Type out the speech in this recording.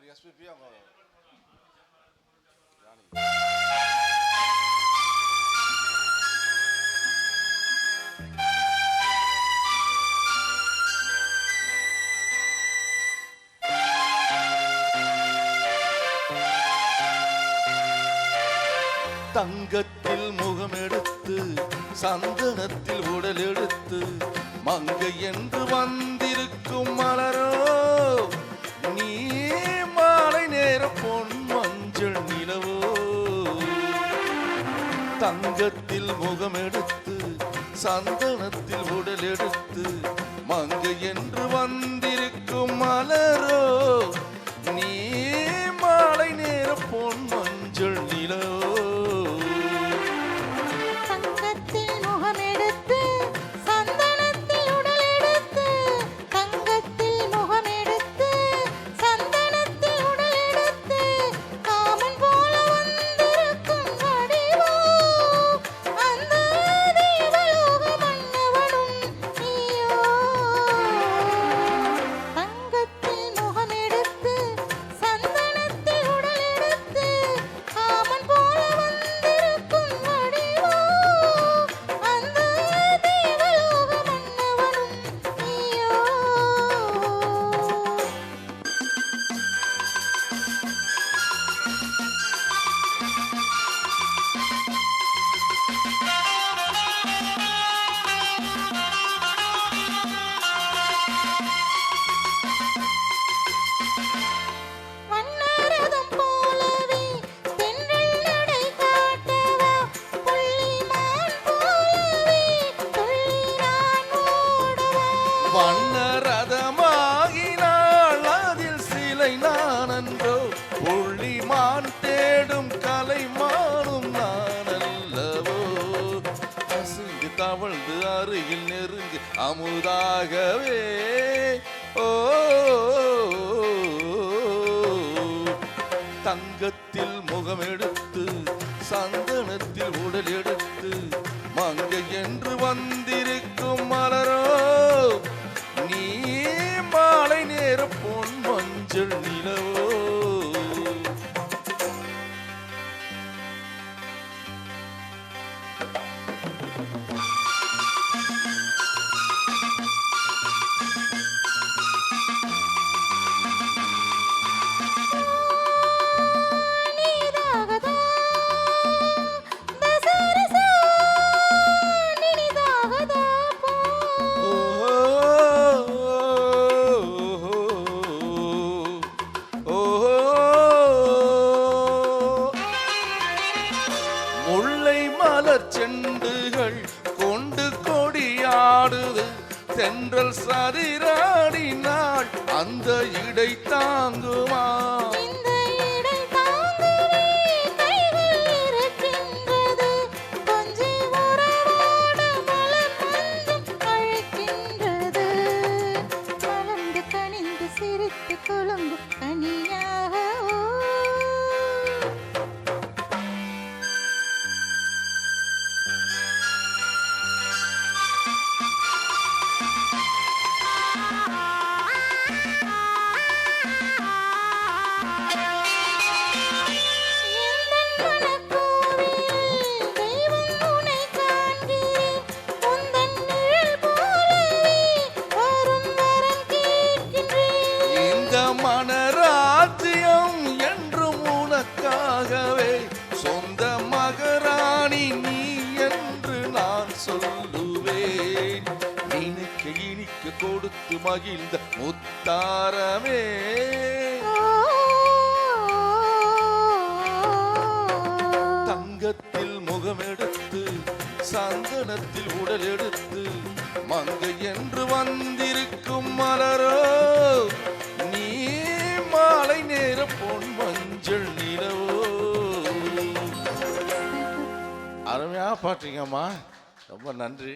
SPB அவங்க தங்கத்தில் முகம் எடுத்து சந்தனத்தில் உடல் எடுத்து மங்கை என்று வந்திருக்கும் மலரோ நீ மாலை நேர பொன் மஞ்சள் நிலவோ. தங்கத்தில் முகம் எடுத்து சந்தனத்தில் உடல் எடுத்து மங்கை என்று வந்திருக்கும் மலரோ நீ மாலை நேர பொன் மஞ்சள் நிலவோ. வண்ணரதமாகினாள் அதில் சிலை நானன்றோ புள்ளிமான் தேடும் கலைமானும் நானல்லவோ. அசைந்து தவழ்ந்து அருகில் நெருங்கி அமுதாகவே ஓ. தங்கத்தில் முகம் எடுத்து சந்தனத்தில் உடல் எடுத்து மங்கை என்று வந்திருக்கும் மலரோ நீ மாலை நேர பொன் மஞ்சள் நிலவோ. முல்லை மலர் செண்டுகள் கொண்டு கொடியாடுது தென்றல் சரிராடினாள் அந்த இடை தாங்குமா. மனராஜ்யம் என்றும் உனக்காகவே சொந்த மகராணி நீ என்று நான் சொல்லுவேன். நினைக்க இனிக்க கொடுத்து மகிழ்ந்த முத்தாரமே. தங்கத்தில் முகம் எடுத்து சந்தனத்தில் உடல் எடுத்து மங்கை என்று வந்திருக்கும் மலரோ நீ மாலை நேர பொன் மஞ்சள் நிலவோ. அருமையா பாட்டீங்கம்மா, ரொம்ப நன்றி.